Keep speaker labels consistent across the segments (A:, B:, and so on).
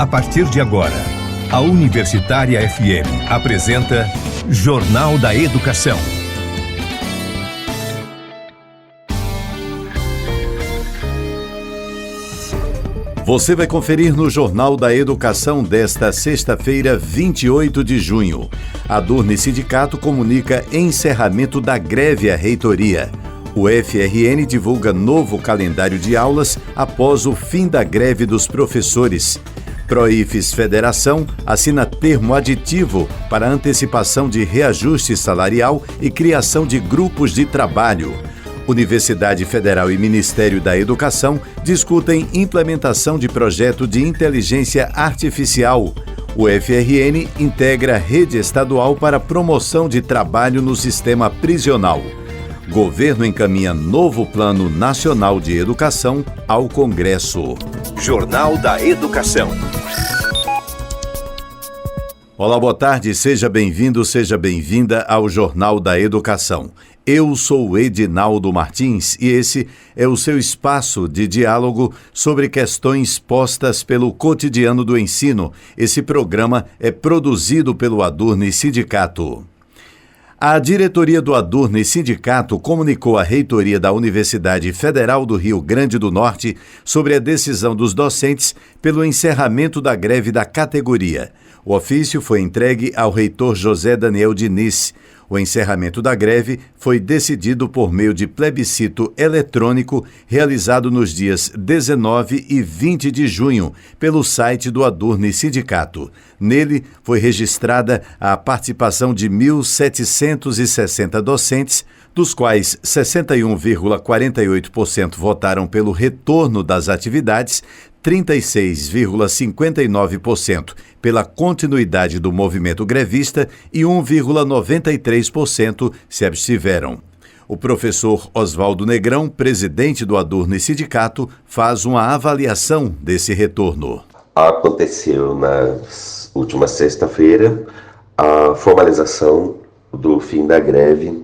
A: A partir de agora, a Universitária FM apresenta Jornal da Educação.
B: Você vai conferir no Jornal da Educação desta sexta-feira, 28 de junho. A Adurne Sindicato comunica encerramento da greve à reitoria. O FRN divulga novo calendário de aulas após o fim da greve dos professores. Proifes Federação assina termo aditivo para antecipação de reajuste salarial e criação de grupos de trabalho. Universidade Federal e Ministério da Educação discutem implementação de projeto de inteligência artificial. O FRN integra rede estadual para promoção de trabalho no sistema prisional. Governo encaminha novo Plano Nacional de Educação ao Congresso.
A: Jornal da Educação.
B: Olá, boa tarde, seja bem-vindo, seja bem-vinda ao Jornal da Educação. Eu sou Edinaldo Martins e esse é o seu espaço de diálogo sobre questões postas pelo cotidiano do ensino. Esse programa é produzido pelo Adurne Sindicato. A diretoria do Adurne Sindicato comunicou à reitoria da Universidade Federal do Rio Grande do Norte sobre a decisão dos docentes pelo encerramento da greve da categoria. O ofício foi entregue ao reitor José Daniel Diniz. O encerramento da greve foi decidido por meio de plebiscito eletrônico realizado nos dias 19 e 20 de junho pelo site do Adurne Sindicato. Nele foi registrada a participação de 1.760 docentes, dos quais 61,48% votaram pelo retorno das atividades, 36,59% pela continuidade do movimento grevista e 1,93% se abstiveram. O professor Oswaldo Negrão, presidente do Adurne Sindicato, faz uma avaliação desse retorno.
C: Aconteceu na última sexta-feira a formalização do fim da greve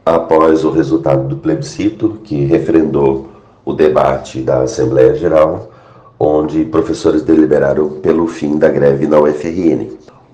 C: após o resultado do plebiscito que referendou o debate da Assembleia Geral, onde professores deliberaram pelo fim da greve na UFRN.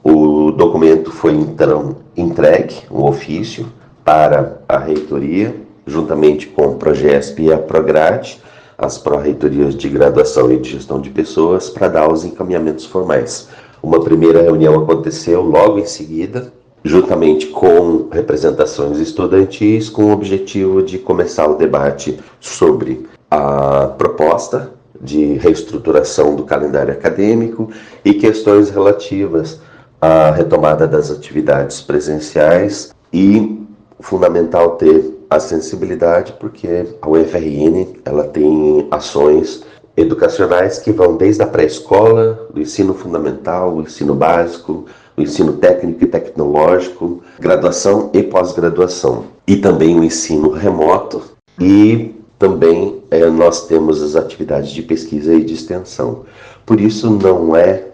C: O documento foi então entregue, um ofício, para a reitoria, juntamente com o Progesp e a Prograde, as pró-reitorias de graduação e de gestão de pessoas, para dar os encaminhamentos formais. Uma primeira reunião aconteceu logo em seguida, juntamente com representações estudantis, com o objetivo de começar o debate sobre a proposta de reestruturação do calendário acadêmico e questões relativas à retomada das atividades presenciais e fundamental ter a sensibilidade porque a UFRN ela tem ações educacionais que vão desde a pré-escola, do ensino fundamental, o ensino básico, o ensino técnico e tecnológico, graduação e pós-graduação e também o ensino remoto e também nós temos as atividades de pesquisa e de extensão. Por isso não é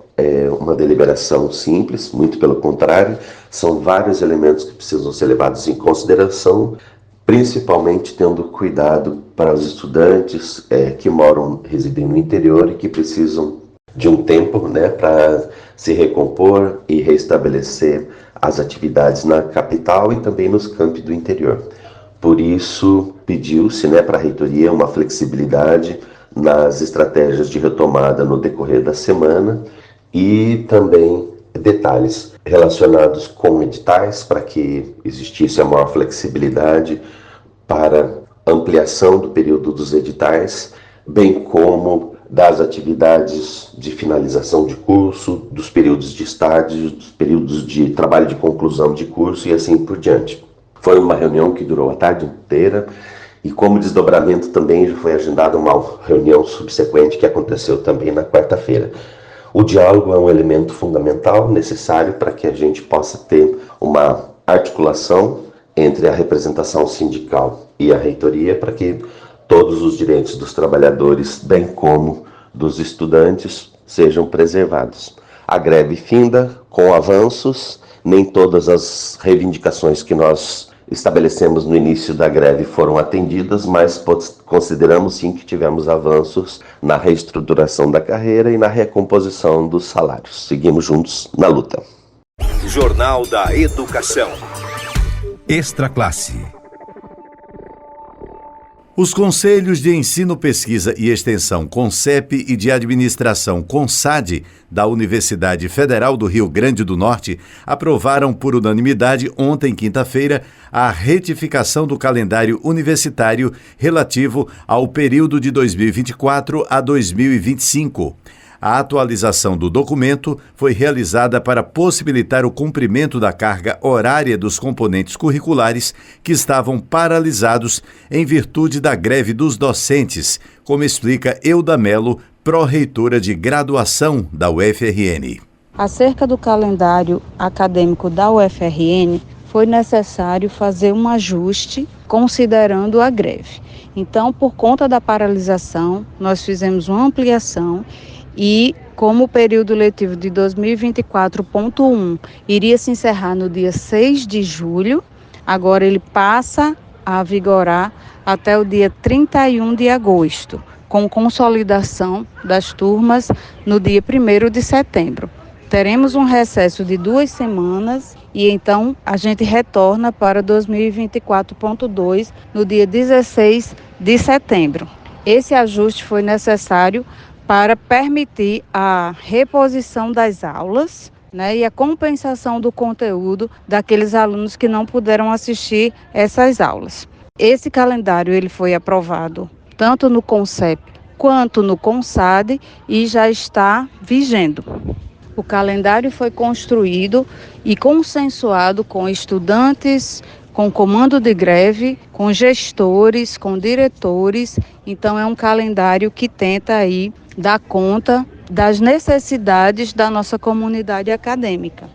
C: uma deliberação simples, muito pelo contrário, são vários elementos que precisam ser levados em consideração, principalmente tendo cuidado para os estudantes que residem no interior e que precisam de um tempo para se recompor e restabelecer as atividades na capital e também nos campi do interior. Por isso, pediu-se para a reitoria uma flexibilidade nas estratégias de retomada no decorrer da semana e também detalhes relacionados com editais para que existisse a maior flexibilidade para ampliação do período dos editais, bem como das atividades de finalização de curso, dos períodos de estágio, dos períodos de trabalho de conclusão de curso e assim por diante. Foi uma reunião que durou a tarde inteira e como desdobramento também já foi agendada uma reunião subsequente que aconteceu também na quarta-feira. O diálogo é um elemento fundamental, necessário para que a gente possa ter uma articulação entre a representação sindical e a reitoria para que todos os direitos dos trabalhadores, bem como dos estudantes, sejam preservados. A greve finda com avanços, nem todas as reivindicações que nós estabelecemos no início da greve foram atendidas, mas consideramos sim que tivemos avanços na reestruturação da carreira e na recomposição dos salários. Seguimos juntos na luta.
A: Jornal da Educação. Extra Classe.
B: Os Conselhos de Ensino, Pesquisa e Extensão CONCEP e de Administração CONSAD da Universidade Federal do Rio Grande do Norte aprovaram por unanimidade ontem, quinta-feira, a retificação do calendário universitário relativo ao período de 2024 a 2025. A atualização do documento foi realizada para possibilitar o cumprimento da carga horária dos componentes curriculares que estavam paralisados em virtude da greve dos docentes, como explica Euda Mello, pró-reitora de graduação da UFRN.
D: Acerca do calendário acadêmico da UFRN, foi necessário fazer um ajuste considerando a greve. Então, por conta da paralisação, nós fizemos uma ampliação. E como o período letivo de 2024.1 iria se encerrar no dia 6 de julho, agora ele passa a vigorar até o dia 31 de agosto, com consolidação das turmas no dia 1º de setembro. Teremos um recesso de 2 semanas e então a gente retorna para 2024.2 no dia 16 de setembro. Esse ajuste foi necessário para permitir a reposição das aulas, e a compensação do conteúdo daqueles alunos que não puderam assistir essas aulas. Esse calendário ele foi aprovado tanto no CONCEP quanto no CONSAD e já está vigendo. O calendário foi construído e consensuado com estudantes, com comando de greve, com gestores, com diretores. Então é um calendário que tenta aí dar conta das necessidades da nossa comunidade acadêmica.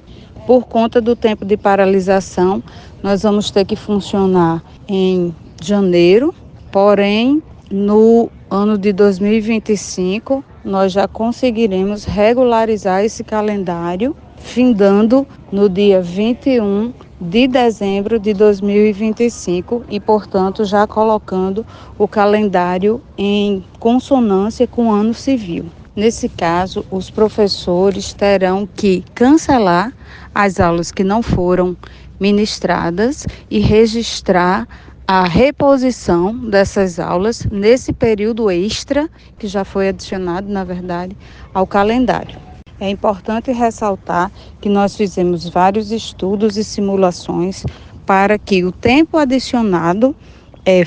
D: Por conta do tempo de paralisação, nós vamos ter que funcionar em janeiro, porém, no ano de 2025, nós já conseguiremos regularizar esse calendário, findando no dia 21 de dezembro de 2025 e, portanto, já colocando o calendário em consonância com o ano civil. Nesse caso, os professores terão que cancelar as aulas que não foram ministradas e registrar a reposição dessas aulas nesse período extra, que já foi adicionado, na verdade, ao calendário. É importante ressaltar que nós fizemos vários estudos e simulações para que o tempo adicionado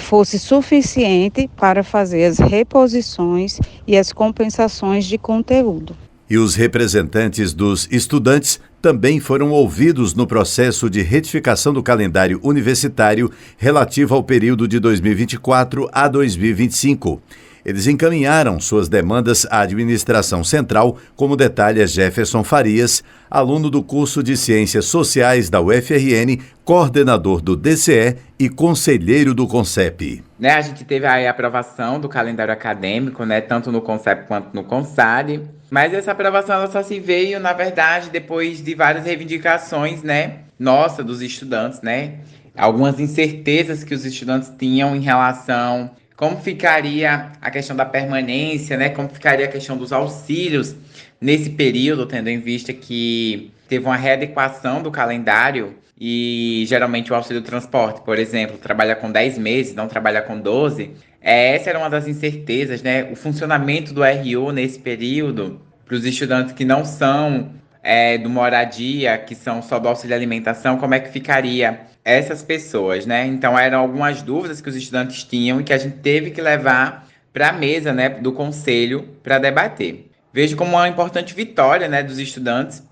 D: fosse suficiente para fazer as reposições e as compensações de conteúdo.
B: E os representantes dos estudantes também foram ouvidos no processo de retificação do calendário universitário relativo ao período de 2024 a 2025. Eles encaminharam suas demandas à administração central, como detalha Jefferson Farias, aluno do curso de Ciências Sociais da UFRN, coordenador do DCE e conselheiro do CONCEP.
E: A gente teve a aprovação do calendário acadêmico, tanto no CONCEP quanto no CONSAD, mas essa aprovação ela só se veio, na verdade, depois de várias reivindicações, nossa, dos estudantes, algumas incertezas que os estudantes tinham em relação como ficaria a questão da permanência, como ficaria a questão dos auxílios nesse período, tendo em vista que teve uma readequação do calendário e geralmente o auxílio transporte, por exemplo, trabalha com 10 meses, não trabalha com 12. Essa era uma das incertezas, o funcionamento do RU nesse período para os estudantes que não são do moradia, que são só do auxílio alimentação, como é que ficaria essas pessoas, Então eram algumas dúvidas que os estudantes tinham e que a gente teve que levar para a mesa, do conselho para debater. Vejo como uma importante vitória, dos estudantes,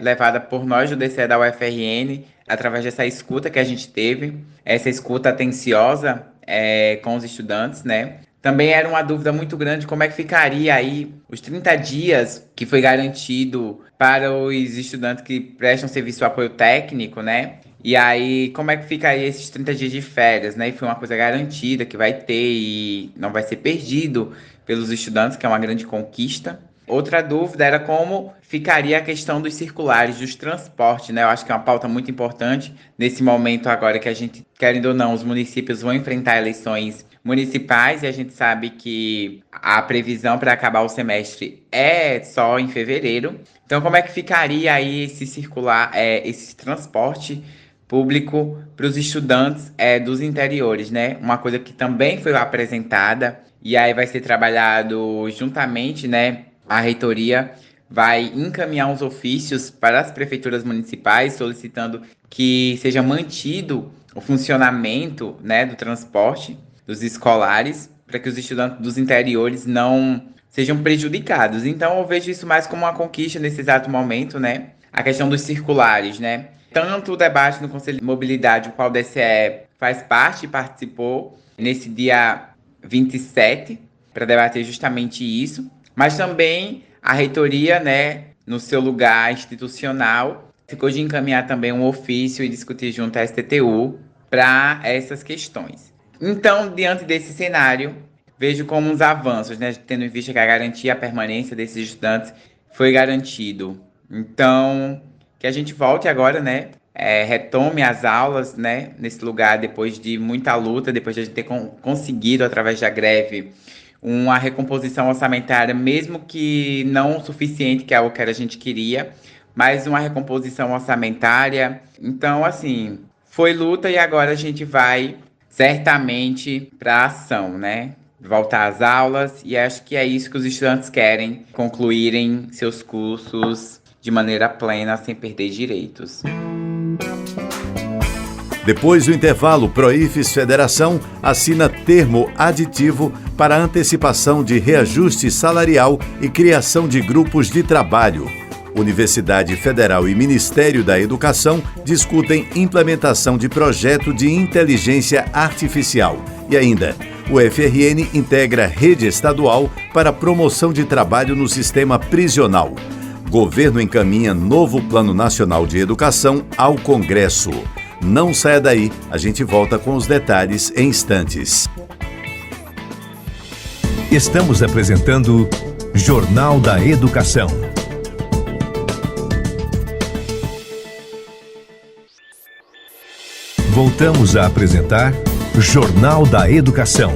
E: levada por nós do DCE da UFRN, através dessa escuta que a gente teve, essa escuta atenciosa com os estudantes, Também era uma dúvida muito grande como é que ficaria aí os 30 dias que foi garantido para os estudantes que prestam serviço de apoio técnico, E aí, como é que ficaria esses 30 dias de férias, E foi uma coisa garantida que vai ter e não vai ser perdido pelos estudantes, que é uma grande conquista. Outra dúvida era como ficaria a questão dos circulares, dos transportes, né? Eu acho que é uma pauta muito importante nesse momento agora que a gente, querendo ou não, os municípios vão enfrentar eleições municipais e a gente sabe que a previsão para acabar o semestre é só em fevereiro. Então, como é que ficaria aí esse circular, esse transporte público para os estudantes dos interiores, né? Uma coisa que também foi apresentada e aí vai ser trabalhado juntamente, né? A reitoria vai encaminhar uns ofícios para as prefeituras municipais solicitando que seja mantido o funcionamento, né, do transporte dos escolares para que os estudantes dos interiores não sejam prejudicados. Então eu vejo isso mais como uma conquista nesse exato momento, né? A questão dos circulares, né? Tanto o debate no Conselho de Mobilidade, o qual o DCE faz parte e participou nesse dia 27, para debater justamente isso, mas também a reitoria, né, no seu lugar institucional, ficou de encaminhar também um ofício e discutir junto à STTU para essas questões. Então, diante desse cenário, vejo como uns avanços, né, tendo em vista que a garantia, a permanência desses estudantes foi garantido. Então, que a gente volte agora, né, retome as aulas, né, nesse lugar depois de muita luta, depois de a gente ter conseguido, através da greve, uma recomposição orçamentária, mesmo que não o suficiente, que é o que a gente queria, mas uma recomposição orçamentária. Então, assim, foi luta e agora a gente vai certamente para a ação, né? Voltar às aulas, e acho que é isso que os estudantes querem, concluírem seus cursos de maneira plena, sem perder direitos.
B: Depois do intervalo, Proifes Federação assina termo aditivo para antecipação de reajuste salarial e criação de grupos de trabalho. Universidade Federal e Ministério da Educação discutem implementação de projeto de inteligência artificial. E ainda, o FRN integra rede estadual para promoção de trabalho no sistema prisional. Governo encaminha novo Plano Nacional de Educação ao Congresso. Não saia daí, a gente volta com os detalhes em instantes.
A: Estamos apresentando Jornal da Educação. Voltamos a apresentar Jornal da Educação.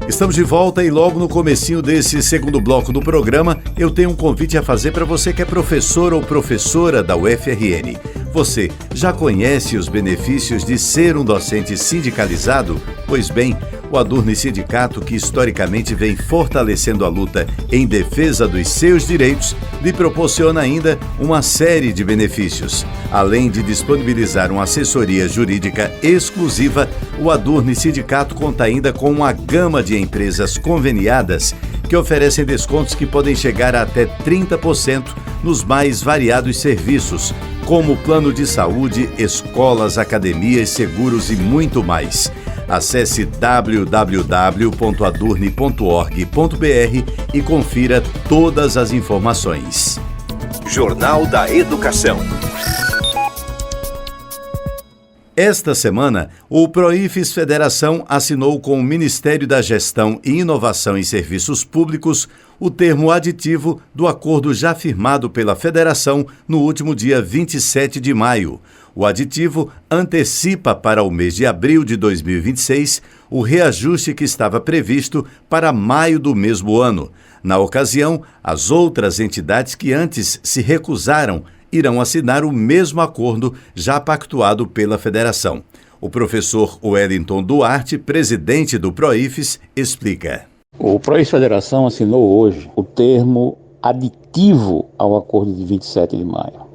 B: Estamos de volta e logo no comecinho desse segundo bloco do programa, eu tenho um convite a fazer para você que é professor ou professora da UFRN. Você já conhece os benefícios de ser um docente sindicalizado? Pois bem, o Adurni Sindicato, que historicamente vem fortalecendo a luta em defesa dos seus direitos, lhe proporciona ainda uma série de benefícios. Além de disponibilizar uma assessoria jurídica exclusiva, o Adurni Sindicato conta ainda com uma gama de empresas conveniadas que oferecem descontos que podem chegar a até 30% nos mais variados serviços, como plano de saúde, escolas, academias, seguros e muito mais. Acesse www.adurne.org.br e confira todas as informações.
A: Jornal da Educação.
B: Esta semana, o Proifes Federação assinou com o Ministério da Gestão e Inovação em Serviços Públicos o termo aditivo do acordo já firmado pela Federação no último dia 27 de maio. O aditivo antecipa para o mês de abril de 2026 o reajuste que estava previsto para maio do mesmo ano. Na ocasião, as outras entidades que antes se recusaram irão assinar o mesmo acordo já pactuado pela Federação. O professor Wellington Duarte, presidente do Proifes, explica.
F: O Proifes Federação assinou hoje o termo aditivo ao acordo de 27 de maio.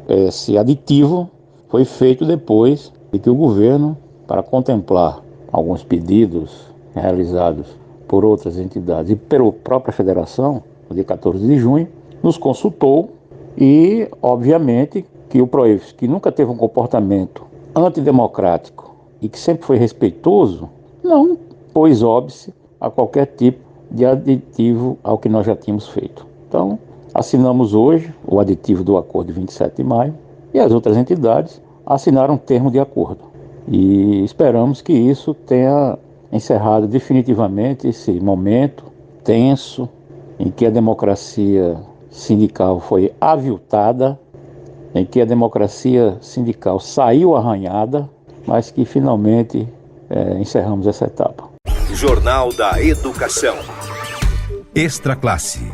F: Esse aditivo foi feito depois de que o governo, para contemplar alguns pedidos realizados por outras entidades e pela própria Federação, no dia 14 de junho, nos consultou e, obviamente, que o Proifes, que nunca teve um comportamento antidemocrático e que sempre foi respeitoso, não pôs óbice a qualquer tipo de aditivo ao que nós já tínhamos feito. Então, assinamos hoje o aditivo do acordo de 27 de maio e as outras entidades assinaram um termo de acordo. E esperamos que isso tenha encerrado definitivamente esse momento tenso em que a democracia sindical foi aviltada, em que a democracia sindical saiu arranhada, mas que finalmente encerramos essa etapa.
A: Jornal da Educação. Extra Classe.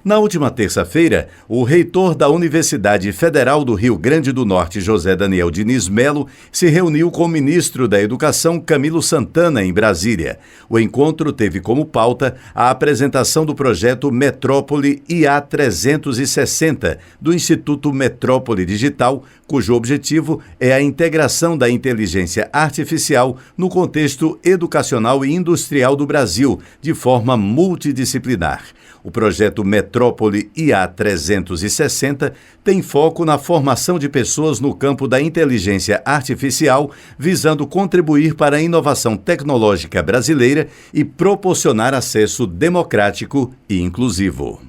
B: Na última terça-feira, o reitor da Universidade Federal do Rio Grande do Norte, José Daniel Diniz Melo, se reuniu com o ministro da Educação, Camilo Santana, em Brasília. O encontro teve como pauta a apresentação do projeto Metrópole IA 360, do Instituto Metrópole Digital, cujo objetivo é a integração da inteligência artificial no contexto educacional e industrial do Brasil, de forma multidisciplinar. O projeto Metrópole IA 360 tem foco na formação de pessoas no campo da inteligência artificial, visando contribuir para a inovação tecnológica brasileira e proporcionar acesso democrático e inclusivo.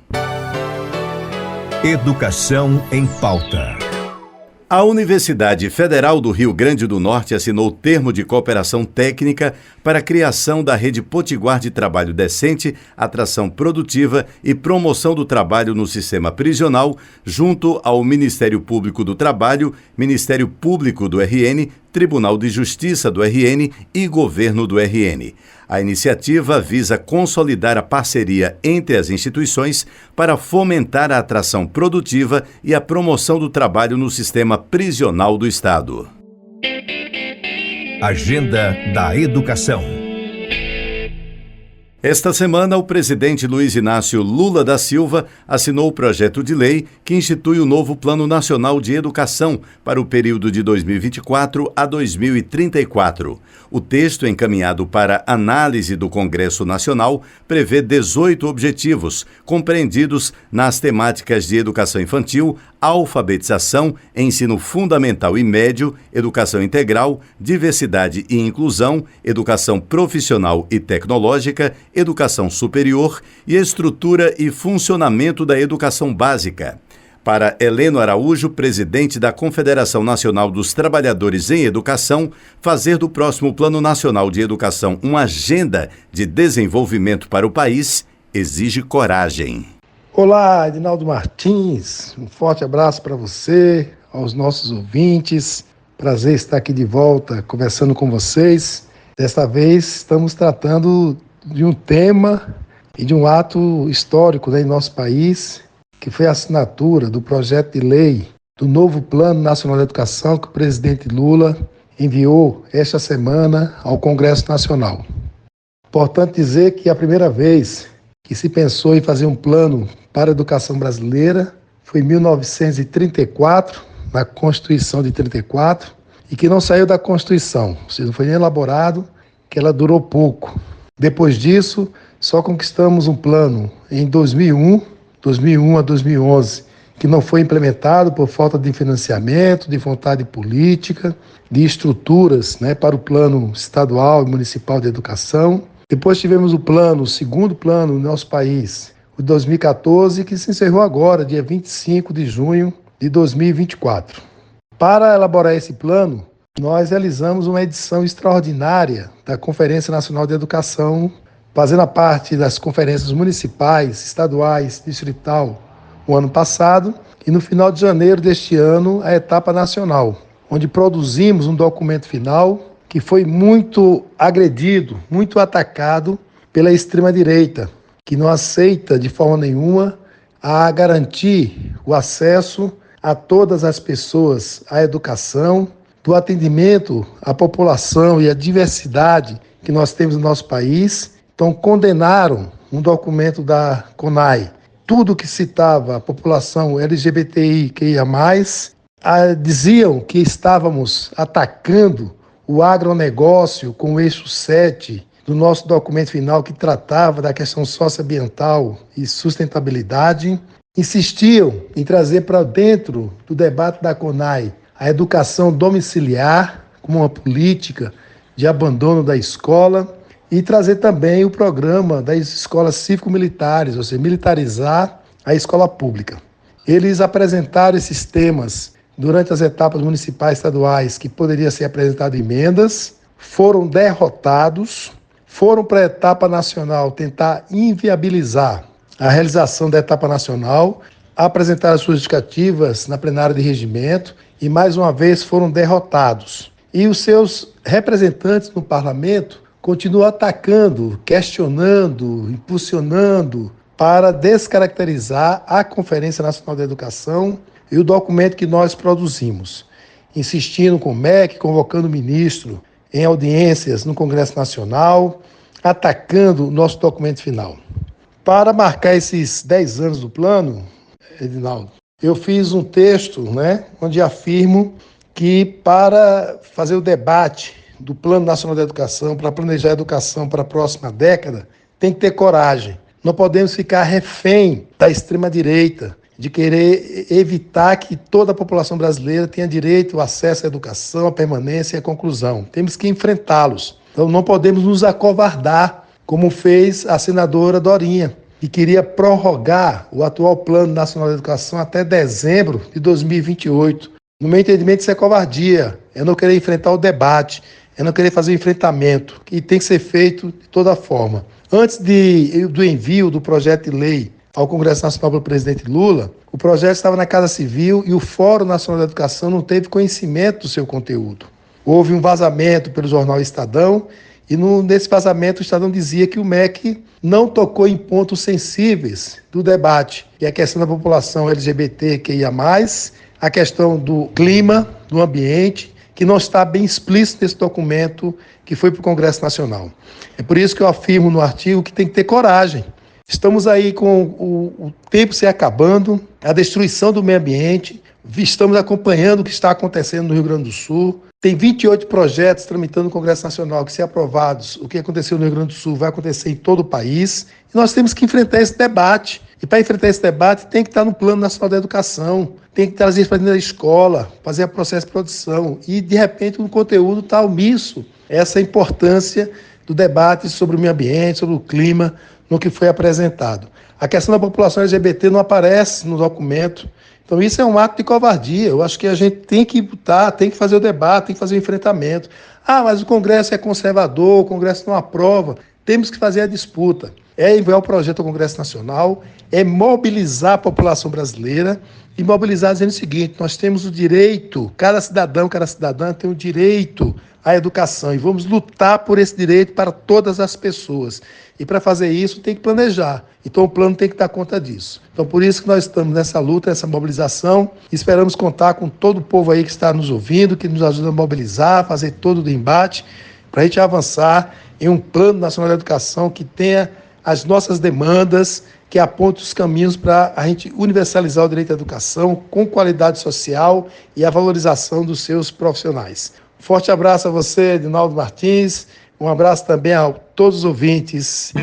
A: Educação em pauta.
B: A Universidade Federal do Rio Grande do Norte assinou termo de cooperação técnica para a criação da Rede Potiguar de Trabalho Decente, Atração Produtiva e Promoção do Trabalho no Sistema Prisional, junto ao Ministério Público do Trabalho, Ministério Público do RN, Tribunal de Justiça do RN e Governo do RN. A iniciativa visa consolidar a parceria entre as instituições para fomentar a atração produtiva e a promoção do trabalho no sistema prisional do Estado.
A: Agenda da Educação.
B: Esta semana, o presidente Luiz Inácio Lula da Silva assinou o projeto de lei que institui o novo Plano Nacional de Educação para o período de 2024 a 2034. O texto, encaminhado para análise do Congresso Nacional, prevê 18 objetivos, compreendidos nas temáticas de educação infantil, alfabetização, ensino fundamental e médio, educação integral, diversidade e inclusão, educação profissional e tecnológica, educação superior e estrutura e funcionamento da educação básica. Para Heleno Araújo, presidente da Confederação Nacional dos Trabalhadores em Educação, fazer do próximo Plano Nacional de Educação uma agenda de desenvolvimento para o país exige coragem.
G: Olá, Edinaldo Martins, um forte abraço para você, aos nossos ouvintes. Prazer estar aqui de volta conversando com vocês. Desta vez estamos tratando de um tema e de um ato histórico em nosso país, que foi a assinatura do projeto de lei do novo Plano Nacional de Educação que o presidente Lula enviou esta semana ao Congresso Nacional. Importante dizer que a primeira vez que se pensou em fazer um plano para a educação brasileira foi em 1934, na Constituição de 34, e que não saiu da Constituição, ou seja, não foi nem elaborado, que ela durou pouco. Depois disso, só conquistamos um plano em 2001 a 2011, que não foi implementado por falta de financiamento, de vontade política, de estruturas para o plano estadual e municipal de educação. Depois tivemos o segundo plano no nosso país, o de 2014, que se encerrou agora, dia 25 de junho de 2024. Para elaborar esse plano, nós realizamos uma edição extraordinária da Conferência Nacional de Educação, fazendo parte das conferências municipais, estaduais, distrital, o ano passado, e no final de janeiro deste ano, a etapa nacional, onde produzimos um documento final que foi muito agredido, muito atacado pela extrema-direita, que não aceita de forma nenhuma a garantir o acesso a todas as pessoas à educação, do atendimento à população e à diversidade que nós temos no nosso país. Então, condenaram um documento da CONAI, tudo que citava a população LGBTI+, diziam que estávamos atacando o agronegócio com o eixo 7 do nosso documento final, que tratava da questão socioambiental e sustentabilidade. Insistiam em trazer para dentro do debate da CONAI a educação domiciliar como uma política de abandono da escola e trazer também o programa das escolas cívico-militares, ou seja, militarizar a escola pública. Eles apresentaram esses temas durante as etapas municipais e estaduais que poderia ser apresentado emendas, foram derrotados, foram para a etapa nacional tentar inviabilizar a realização da etapa nacional, apresentaram as suas justificativas na plenária de regimento e mais uma vez foram derrotados. E os seus representantes no parlamento continuam atacando, questionando, impulsionando para descaracterizar a Conferência Nacional da Educação e o documento que nós produzimos, insistindo com o MEC, convocando o ministro em audiências no Congresso Nacional, atacando o nosso documento final. Para marcar esses 10 anos do plano, Edinaldo, eu fiz um texto, onde afirmo que para fazer o debate do Plano Nacional da Educação, para planejar a educação para a próxima década, tem que ter coragem. Não podemos ficar refém da extrema-direita, de querer evitar que toda a população brasileira tenha direito ao acesso à educação, à permanência e à conclusão. Temos que enfrentá-los. Então não podemos nos acovardar, como fez a senadora Dorinha, que queria prorrogar o atual Plano Nacional da Educação até dezembro de 2028. No meu entendimento, isso é covardia. É não querer enfrentar o debate, é não querer fazer o enfrentamento, que tem que ser feito de toda forma. Antes do envio do projeto de lei ao Congresso Nacional pelo presidente Lula, o projeto estava na Casa Civil e o Fórum Nacional da Educação não teve conhecimento do seu conteúdo. Houve um vazamento pelo jornal Estadão e nesse vazamento o Estadão dizia que o MEC não tocou em pontos sensíveis do debate, que é a questão da população LGBTQIA+, a questão do clima, do ambiente, que não está bem explícito nesse documento que foi para o Congresso Nacional. É por isso que eu afirmo no artigo que tem que ter coragem. Estamos aí com o tempo se acabando, a destruição do meio ambiente, estamos acompanhando o que está acontecendo no Rio Grande do Sul. Tem 28 projetos tramitando no Congresso Nacional que, se aprovados, o que aconteceu no Rio Grande do Sul vai acontecer em todo o país. E nós temos que enfrentar esse debate. E para enfrentar esse debate tem que estar no Plano Nacional da Educação, tem que trazer isso para dentro da escola, fazer o processo de produção. E, de repente, no conteúdo está omisso essa importância do debate sobre o meio ambiente, sobre o clima, no que foi apresentado. A questão da população LGBT não aparece no documento. Então isso é um ato de covardia. Eu acho que a gente tem que lutar, tem que fazer o debate, tem que fazer o enfrentamento. Ah, mas o Congresso é conservador, o Congresso não aprova. Temos que fazer a disputa. É enviar o projeto ao Congresso Nacional, é mobilizar a população brasileira e mobilizar dizendo o seguinte: nós temos o direito, cada cidadão, cada cidadã tem o direito à educação e vamos lutar por esse direito para todas as pessoas. E para fazer isso tem que planejar. Então o plano tem que dar conta disso. Então por isso que nós estamos nessa luta, nessa mobilização. Esperamos contar com todo o povo aí que está nos ouvindo, que nos ajuda a mobilizar, fazer todo o embate, para a gente avançar em um Plano Nacional de Educação que tenha as nossas demandas, que aponte os caminhos para a gente universalizar o direito à educação com qualidade social e a valorização dos seus profissionais. Um forte abraço a você, Edinaldo Martins. Um abraço também a todos os ouvintes.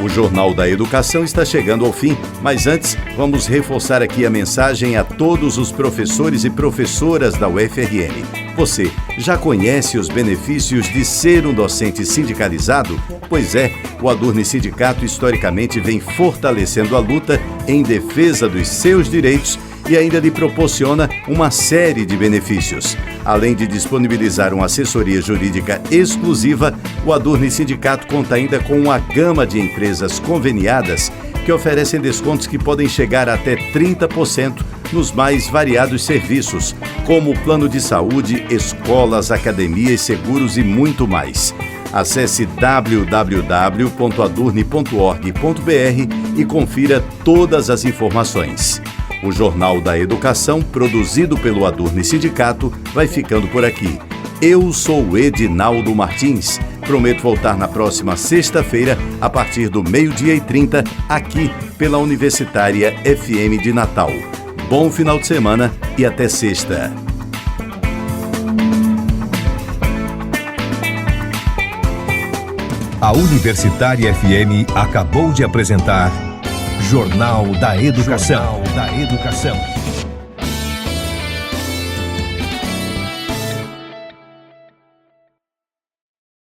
B: O Jornal da Educação está chegando ao fim, mas antes vamos reforçar aqui a mensagem a todos os professores e professoras da UFRN. Você já conhece os benefícios de ser um docente sindicalizado? Pois é, o Adurni Sindicato historicamente vem fortalecendo a luta em defesa dos seus direitos e ainda lhe proporciona uma série de benefícios. Além de disponibilizar uma assessoria jurídica exclusiva, o Adurni Sindicato conta ainda com uma gama de empresas conveniadas que oferecem descontos que podem chegar até 30% nos mais variados serviços, como plano de saúde, escolas, academias, seguros e muito mais. Acesse www.adurni.org.br e confira todas as informações. O Jornal da Educação, produzido pelo Adurni Sindicato, vai ficando por aqui. Eu sou Edinaldo Martins. Prometo voltar na próxima sexta-feira, a partir do 12h30, aqui pela Universitária FM de Natal. Bom final de semana e até sexta.
A: A Universitária FM acabou de apresentar Jornal da Educação.